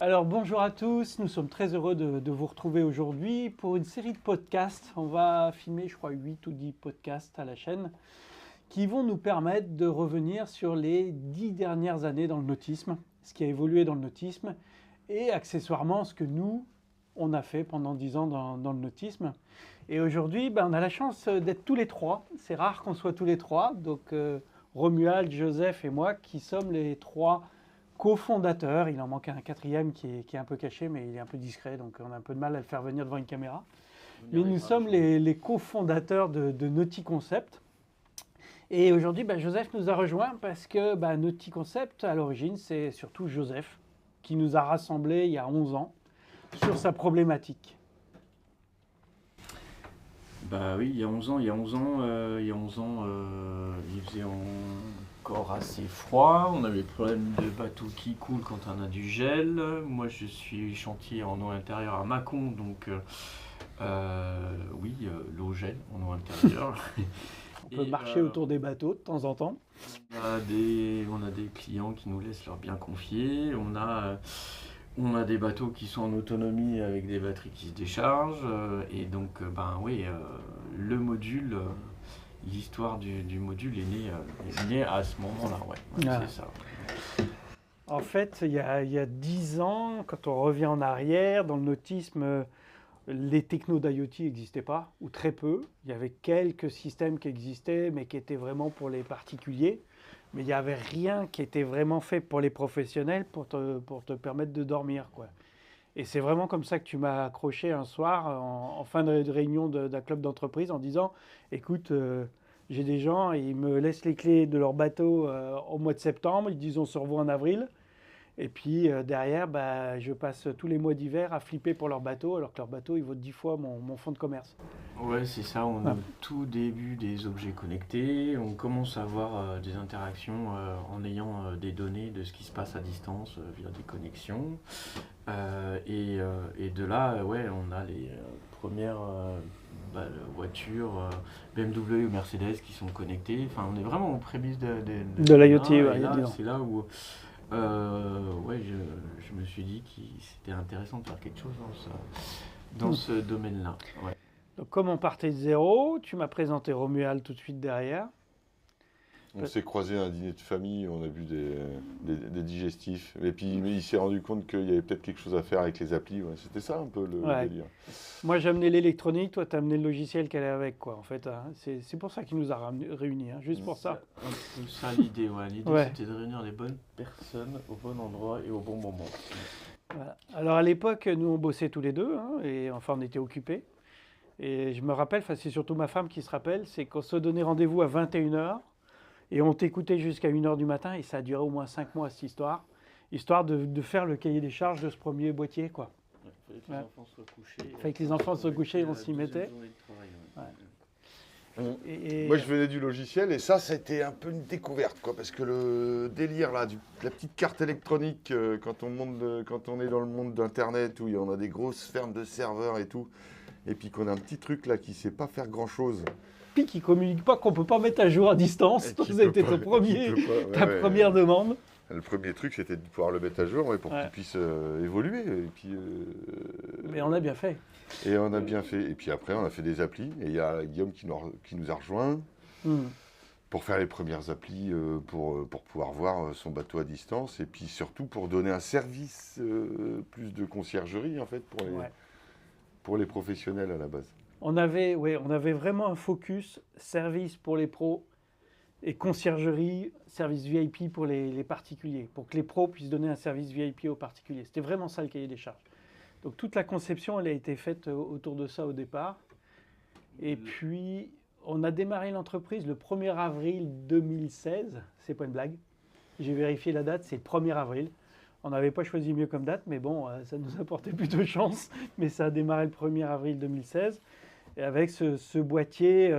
Alors bonjour à tous, nous sommes très heureux de vous retrouver aujourd'hui pour une série de podcasts. On va filmer, je crois, 8 ou 10 podcasts à la chaîne qui vont nous permettre de revenir sur les 10 dernières années dans le nautisme, ce qui a évolué dans le nautisme et accessoirement ce que nous, on a fait pendant 10 ans dans le nautisme. Et aujourd'hui, on a la chance d'être tous les trois. C'est rare qu'on soit tous les trois. Donc Romuald, Joseph et moi qui sommes les trois cofondateur. Il en manque un quatrième qui est un peu caché, mais il est un peu discret, donc on a un peu de mal à le faire venir devant une caméra. Mais nous sommes les cofondateurs de Naughty Concept. Et aujourd'hui, Joseph nous a rejoint parce que Naughty Concept, à l'origine, c'est surtout Joseph qui nous a rassemblés il y a 11 ans sur sa problématique. Bah oui, il y a 11 ans, il faisait encore assez froid. On avait le problème de bateau qui coule quand on a du gel. Moi, je suis chantier en eau intérieure à Mâcon, donc l'eau gèle en eau intérieure. On peut marcher autour des bateaux de temps en temps. On a des clients qui nous laissent leur bien confier. On a des bateaux qui sont en autonomie avec des batteries qui se déchargent. Et donc, le module, l'histoire du module est née à ce moment-là. C'est ça. En fait, il y a 10 ans, quand on revient en arrière, dans le nautisme, les technos d'IoT n'existaient pas, ou très peu. Il y avait quelques systèmes qui existaient, mais qui étaient vraiment pour les particuliers. Mais il n'y avait rien qui était vraiment fait pour les professionnels pour te permettre de dormir, quoi. Et c'est vraiment comme ça que tu m'as accroché un soir en fin de réunion d'un club d'entreprise en disant « Écoute, j'ai des gens, ils me laissent les clés de leur bateau au mois de septembre, ils disent on se revoit en avril. Et puis derrière, je passe tous les mois d'hiver à flipper pour leur bateau, alors que leur bateau, il vaut 10 fois mon fonds de commerce. » Ouais, c'est ça, on est au tout début des objets connectés, on commence à avoir des interactions en ayant des données de ce qui se passe à distance via des connexions. Et de là, on a les premières voitures BMW ou Mercedes qui sont connectées. Enfin, on est vraiment aux prémices de l'IoT. C'est là où je me suis dit que c'était intéressant de faire quelque chose dans ce domaine-là. Ouais. Donc, comme on partait de zéro, tu m'as présenté Romuald tout de suite derrière. On s'est croisés à un dîner de famille, on a bu des digestifs. Et puis il s'est rendu compte qu'il y avait peut-être quelque chose à faire avec les applis. Ouais. C'était ça un peu le délire. Moi j'ai amené l'électronique, toi tu as amené le logiciel qu'elle est avec, quoi. En fait, hein. C'est pour ça qu'il nous a réunis, juste pour ça. C'est ça l'idée, ouais. L'idée c'était de réunir les bonnes personnes au bon endroit et au bon moment. Voilà. Alors à l'époque, nous on bossait tous les deux, et enfin on était occupés. Et je me rappelle, c'est surtout ma femme qui se rappelle, c'est qu'on se donnait rendez-vous à 21h. Et on t'écoutait jusqu'à 1h du matin et ça a duré au moins 5 mois cette histoire de faire le cahier des charges de ce premier boîtier, quoi. Il fallait que les enfants soient couchés. Il fallait que les enfants soient couchés, on s'y mettait. Moi je venais du logiciel et ça c'était un peu une découverte, quoi, parce que le délire là, la petite carte électronique quand on est dans le monde d'internet où on a des grosses fermes de serveurs et tout, et puis qu'on a un petit truc là qui sait pas faire grand chose. Puis qui ne communique pas, qu'on ne peut pas mettre à jour à distance. C'était ta première demande. Le premier truc, c'était de pouvoir le mettre à jour pour qu'il puisse évoluer. Et puis, mais on a bien fait. Et on a bien fait. Et puis après, on a fait des applis. Et il y a Guillaume qui nous a rejoints pour faire les premières applis, pour pouvoir voir son bateau à distance. Et puis surtout pour donner un service, plus de conciergerie, en fait, pour les professionnels à la base. On avait vraiment un focus service pour les pros et conciergerie, service VIP pour les particuliers, pour que les pros puissent donner un service VIP aux particuliers. C'était vraiment ça le cahier des charges. Donc toute la conception, elle a été faite autour de ça au départ. Et puis, on a démarré l'entreprise le 1er avril 2016. C'est pas une blague. J'ai vérifié la date, c'est le 1er avril. On n'avait pas choisi mieux comme date, mais bon, ça nous a porté plutôt chance. Mais ça a démarré le 1er avril 2016. Et avec ce boîtier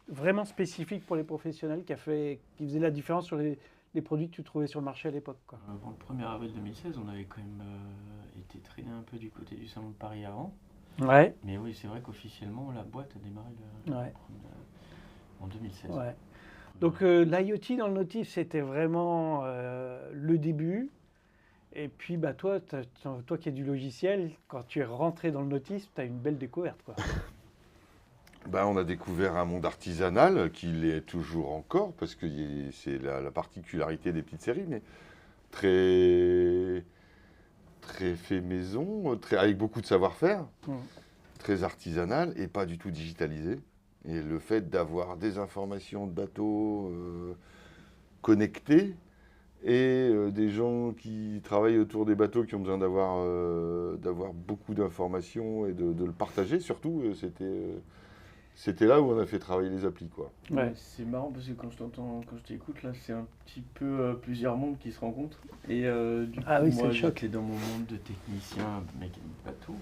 vraiment spécifique pour les professionnels qui faisait la différence sur les produits que tu trouvais sur le marché à l'époque. Avant le 1er avril 2016, on avait quand même été traîné un peu du côté du Salon de Paris avant. Ouais. Mais oui, c'est vrai qu'officiellement, la boîte a démarré en 2016. Ouais. Donc l'IoT dans le nautisme, c'était vraiment le début. Et puis, toi qui es du logiciel, quand tu es rentré dans le nautisme, tu as une belle découverte, quoi. On a découvert un monde artisanal qui l'est toujours encore, parce que c'est la particularité des petites séries, mais très, très fait maison, avec beaucoup de savoir-faire, très artisanal et pas du tout digitalisé. Et le fait d'avoir des informations de bateaux connectés et des gens qui travaillent autour des bateaux qui ont besoin d'avoir beaucoup d'informations et de le partager, surtout, c'était là où on a fait travailler les applis, quoi. Ouais, c'est marrant parce que quand je t'écoute, là, c'est un petit peu plusieurs mondes qui se rencontrent. Et du coup, moi, j'étais dans mon monde de technicien mécanique bateau.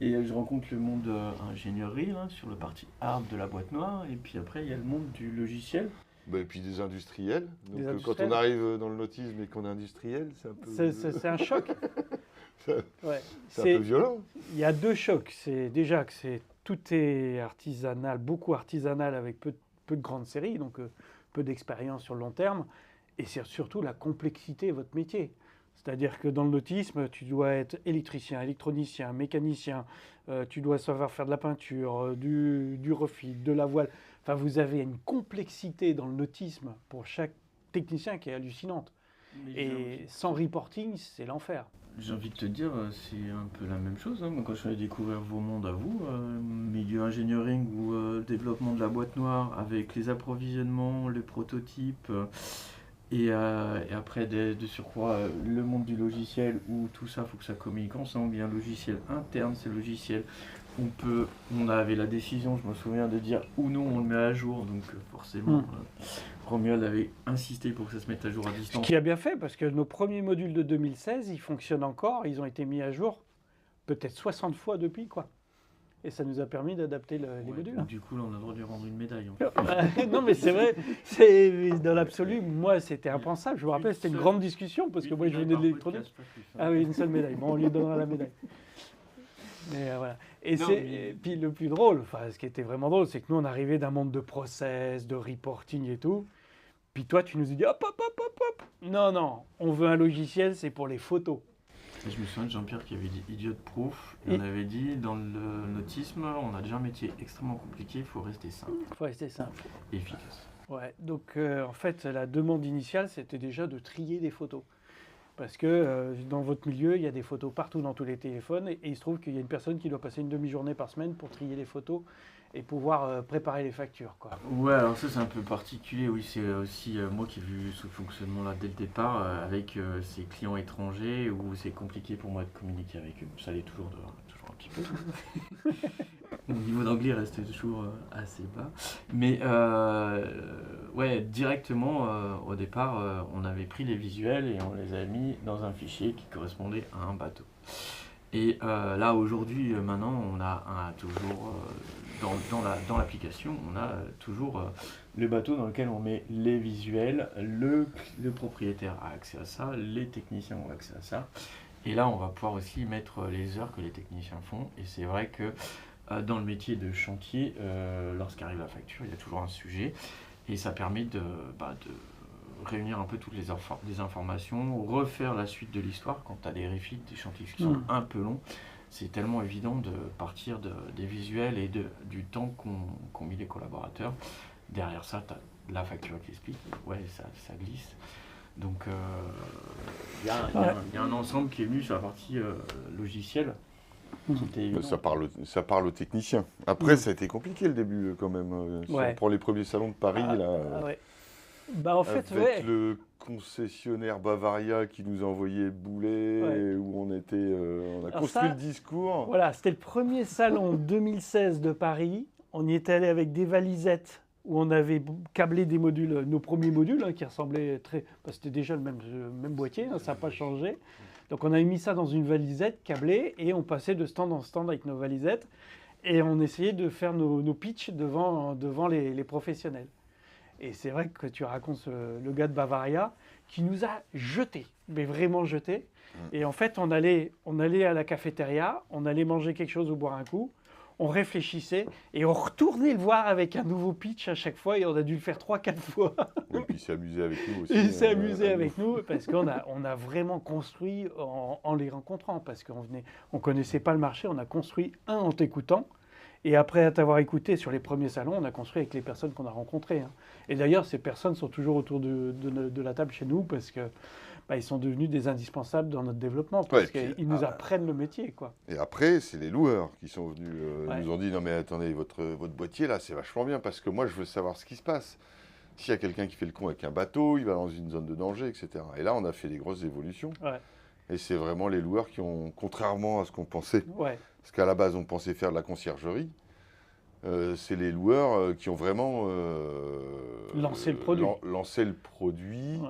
Et je rencontre le monde ingénierie, là, sur la partie hard de la boîte noire. Et puis après, il y a le monde du logiciel. Et puis des industriels. Donc, quand on arrive dans le nautisme et qu'on est industriel, c'est un peu... C'est un choc. C'est un peu violent. Il y a deux chocs. C'est déjà que tout est artisanal, beaucoup artisanal avec peu de grandes séries, donc peu d'expérience sur le long terme. Et c'est surtout la complexité de votre métier. C'est-à-dire que dans le nautisme, tu dois être électricien, électronicien, mécanicien, tu dois savoir faire de la peinture, du refit, de la voile. Enfin, vous avez une complexité dans le nautisme pour chaque technicien qui est hallucinante. Et sans reporting, c'est l'enfer. J'ai envie de te dire, c'est un peu la même chose. Moi, quand je suis allé découvrir vos mondes à vous, milieu engineering ou développement de la boîte noire, avec les approvisionnements, les prototypes, et après de surcroît le monde du logiciel où tout ça, il faut que ça communique ensemble. Il y a un logiciel interne, c'est le logiciel. On avait la décision, je me souviens, de dire ou non on le met à jour, donc forcément Romuald avait insisté pour que ça se mette à jour à distance. Ce qui a bien fait, parce que nos premiers modules de 2016, ils fonctionnent encore, ils ont été mis à jour peut-être 60 fois depuis, quoi. Et ça nous a permis d'adapter les modules. Du coup, là, on a le droit de lui rendre une médaille. En fait. Non, mais c'est vrai, dans l'absolu, moi, c'était impensable. Je me rappelle, c'était une grande discussion, parce que moi, je venais de l'électronique. Ah oui, une seule médaille. Bon, on lui donnera la médaille. Mais voilà. Et puis le plus drôle, ce qui était vraiment drôle, c'est que nous, on arrivait d'un monde de process, de reporting et tout. Puis toi, tu nous as dit, hop. Non, on veut un logiciel, c'est pour les photos. Et je me souviens de Jean-Pierre qui avait dit Idiot Proof. On avait dit, dans le nautisme, on a déjà un métier extrêmement compliqué, il faut rester simple. Il faut rester simple. Et efficace. Ouais, donc en fait, la demande initiale, c'était déjà de trier des photos. Parce que dans votre milieu, il y a des photos partout dans tous les téléphones. Et il se trouve qu'il y a une personne qui doit passer une demi-journée par semaine pour trier les photos et pouvoir préparer les factures, quoi. Ouais, alors ça c'est un peu particulier. Oui, c'est aussi moi qui ai vu ce fonctionnement-là dès le départ avec ces clients étrangers où c'est compliqué pour moi de communiquer avec eux. Ça l'est toujours un petit peu. Mon niveau d'anglais reste toujours assez bas. Mais ouais, directement au départ, on avait pris les visuels et on les a mis dans un fichier qui correspondait à un bateau. Et là aujourd'hui, maintenant, on a toujours dans l'application, on a toujours le bateau dans lequel on met les visuels, le propriétaire a accès à ça, les techniciens ont accès à ça. Et là, on va pouvoir aussi mettre les heures que les techniciens font. Et c'est vrai que dans le métier de chantier, lorsqu'arrive la facture, il y a toujours un sujet. Et ça permet de réunir un peu toutes les informations, refaire la suite de l'histoire. Quand tu as des refits, des chantiers qui sont un peu longs, c'est tellement évident de partir des visuels et du temps qu'ont mis les collaborateurs. Derrière ça, tu as la facture qui explique. Ouais, ça glisse. Donc, il y a un ensemble qui est venu sur la partie logicielle. Ça parle aux techniciens. Après, ça a été compliqué le début quand même. Pour les premiers salons de Paris, en fait, avec le concessionnaire Bavaria qui nous envoyait boulet, où on a construit le discours. Voilà, c'était le premier salon 2016 de Paris. On y est allé avec des valisettes où on avait câblé des modules, nos premiers modules, qui ressemblaient c'était déjà le même boîtier, ça n'a pas changé. Donc on avait mis ça dans une valisette câblée et on passait de stand en stand avec nos valisettes et on essayait de faire nos pitchs devant les professionnels. Et c'est vrai que tu racontes le gars de Bavaria qui nous a jetés, mais vraiment jetés. Et en fait, on allait à la cafétéria, on allait manger quelque chose ou boire un coup, on réfléchissait et on retournait le voir avec un nouveau pitch à chaque fois et on a dû le faire 3-4 fois. Et puis il s'est amusé avec nous aussi. Il s'est amusé avec nous parce qu'on a vraiment construit en les rencontrant parce qu'on ne connaissait pas le marché, on a construit en t'écoutant. Et après t'avoir écouté sur les premiers salons, on a construit avec les personnes qu'on a rencontrées. Hein. Et d'ailleurs, ces personnes sont toujours autour de la table chez nous parce que ils sont devenus des indispensables dans notre développement parce qu'ils nous apprennent le métier. Quoi. Et après, c'est les loueurs qui sont venus, nous ont dit « Non mais attendez, votre boîtier là, c'est vachement bien parce que moi, je veux savoir ce qui se passe. S'il y a quelqu'un qui fait le con avec un bateau, il va dans une zone de danger, etc. » Et là, on a fait des grosses évolutions. Ouais. Et c'est vraiment les loueurs qui ont, contrairement à ce qu'on pensait, parce qu'à la base, on pensait faire de la conciergerie, c'est les loueurs qui ont vraiment lancé le produit.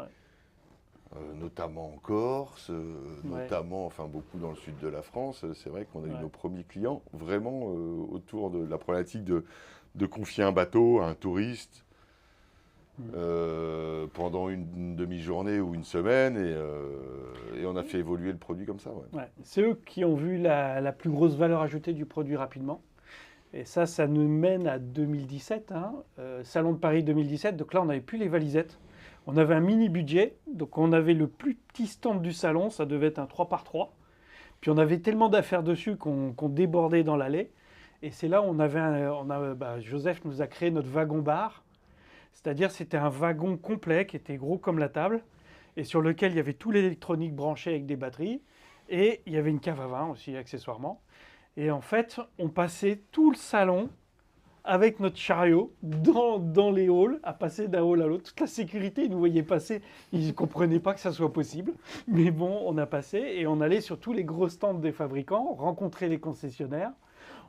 Notamment en Corse, notamment, enfin beaucoup dans le sud de la France. C'est vrai qu'on a eu nos premiers clients vraiment autour de la problématique de confier un bateau à un touriste pendant une demi-journée ou une semaine et on a fait évoluer le produit comme ça. Ouais. C'est eux qui ont vu la plus grosse valeur ajoutée du produit rapidement. Et ça nous mène à 2017, Salon de Paris 2017. Donc là, on n'avait plus les valisettes. On avait un mini budget, donc on avait le plus petit stand du salon, ça devait être un 3x3. Puis on avait tellement d'affaires dessus qu'on débordait dans l'allée. Et c'est là où Joseph nous a créé notre wagon-bar. C'est-à-dire c'était un wagon complet qui était gros comme la table et sur lequel il y avait tout l'électronique branché avec des batteries. Et il y avait une cave à vin aussi accessoirement. Et en fait, on passait tout le salon avec notre chariot dans les halls, à passer d'un hall à l'autre. Toute la sécurité, ils nous voyaient passer, ils ne comprenaient pas que ça soit possible. Mais bon, on a passé et on allait sur tous les gros stands des fabricants, rencontrer les concessionnaires.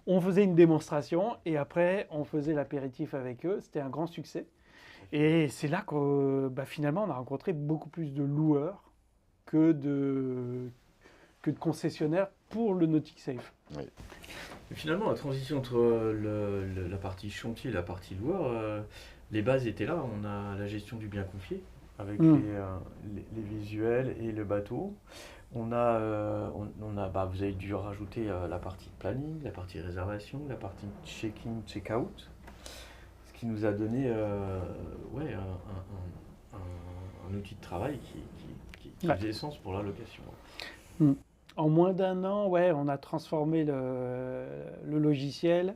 On faisait une démonstration et après, on faisait l'apéritif avec eux. C'était un grand succès. Et c'est là que finalement, on a rencontré beaucoup plus de loueurs que de concessionnaires pour le Nautic Safe. Oui. Et finalement, la transition entre la partie chantier et la partie loueur, les bases étaient là. On a la gestion du bien confié avec les visuels et le bateau. Vous avez dû rajouter la partie planning, la partie réservation, la partie check-in, check-out, ce qui nous a donné un outil de travail qui faisait sens pour la location. En moins d'un an, on a transformé le logiciel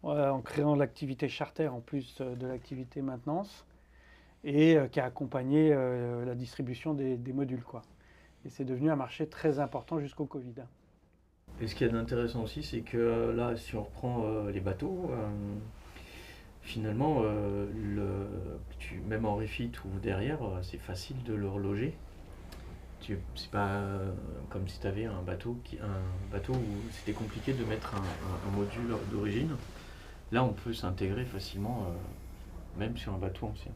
en créant l'activité charter en plus de l'activité maintenance et qui a accompagné la distribution des modules. Quoi. Et c'est devenu un marché très important jusqu'au Covid. Et ce qui est intéressant aussi, c'est que là, si on reprend les bateaux, finalement, même en refit ou derrière, c'est facile de le reloger. C'est pas comme si tu avais un bateau où c'était compliqué de mettre un module d'origine. Là, on peut s'intégrer facilement, même sur un bateau ancien.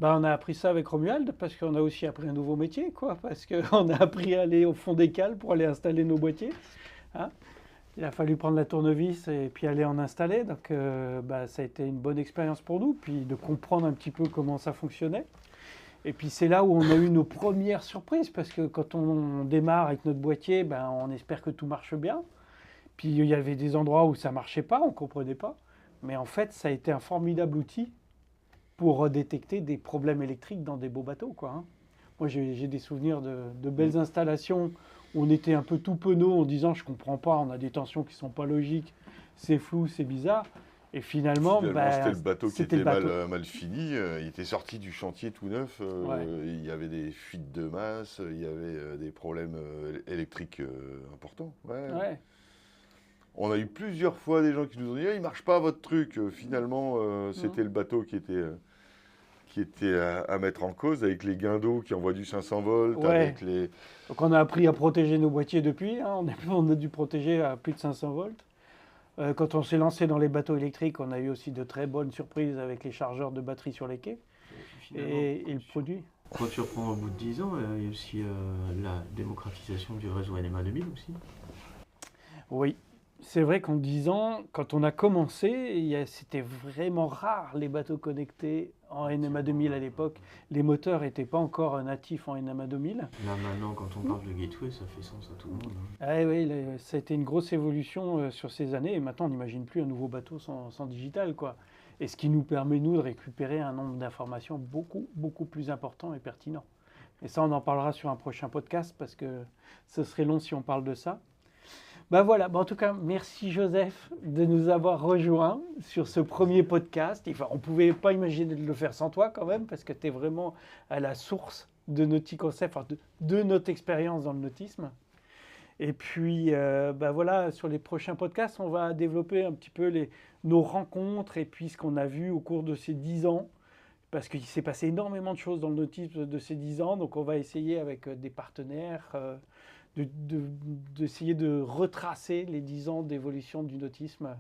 On a appris ça avec Romuald parce qu'on a aussi appris un nouveau métier, parce qu'on a appris à aller au fond des cales pour aller installer nos boîtiers. Il a fallu prendre la tournevis et puis aller en installer. Donc, ça a été une bonne expérience pour nous, puis de comprendre un petit peu comment ça fonctionnait. Et puis c'est là où on a eu nos premières surprises, parce que quand on démarre avec notre boîtier, on espère que tout marche bien. Puis il y avait des endroits où ça ne marchait pas, on ne comprenait pas. Mais en fait, ça a été un formidable outil pour détecter des problèmes électriques dans des beaux bateaux. Moi, j'ai des souvenirs de belles installations où on était un peu tout penaud en disant « je ne comprends pas, on a des tensions qui ne sont pas logiques, c'est flou, c'est bizarre ». Et finalement c'était le bateau qui était mal fini. Il était sorti du chantier tout neuf. Il y avait des fuites de masse, il y avait des problèmes électriques importants. Ouais. On a eu plusieurs fois des gens qui nous ont dit « il ne marche pas votre truc ». Finalement, c'était le bateau qui était à mettre en cause, avec les guindeaux qui envoient du 500 volts. Avec les... Donc on a appris à protéger nos boîtiers depuis. On a dû protéger à plus de 500 volts. Quand on s'est lancé dans les bateaux électriques, on a eu aussi de très bonnes surprises avec les chargeurs de batterie sur les quais et le produit. Quand tu reprends au bout de 10 ans, il y a aussi la démocratisation du réseau NMA 2000 aussi. Oui, c'est vrai qu'en 10 ans, quand on a commencé, c'était vraiment rare les bateaux connectés en NMA 2000 à l'époque, les moteurs n'étaient pas encore natifs en NMA 2000. Là maintenant, quand on parle de gateway, ça fait sens à tout le monde. Ah oui, ça a été une grosse évolution sur ces années, et maintenant on n'imagine plus un nouveau bateau sans digital, quoi. Et ce qui nous permet, nous, de récupérer un nombre d'informations beaucoup plus important et pertinent. Et ça, on en parlera sur un prochain podcast, parce que ce serait long si on parle de ça. Ben voilà, en tout cas, merci Joseph de nous avoir rejoints sur ce premier podcast. Enfin, on ne pouvait pas imaginer de le faire sans toi quand même, parce que tu es vraiment à la source de NautiConcept, enfin de notre expérience dans le nautisme. Et puis, voilà, sur les prochains podcasts, on va développer un petit peu nos rencontres et puis ce qu'on a vu au cours de ces 10 ans, parce qu'il s'est passé énormément de choses dans le nautisme de ces 10 ans. Donc, on va essayer avec des partenaires d'essayer de retracer les 10 ans d'évolution du nautisme.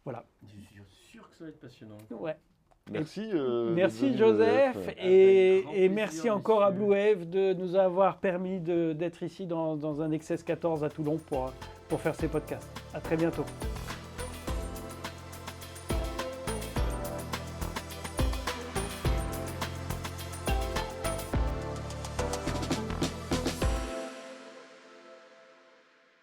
Voilà. Je suis sûr que ça va être passionnant. Ouais. Merci. Merci Joseph et merci encore à Blue Wave de nous avoir permis d'être ici dans un XS14 à Toulon pour faire ces podcasts. À très bientôt.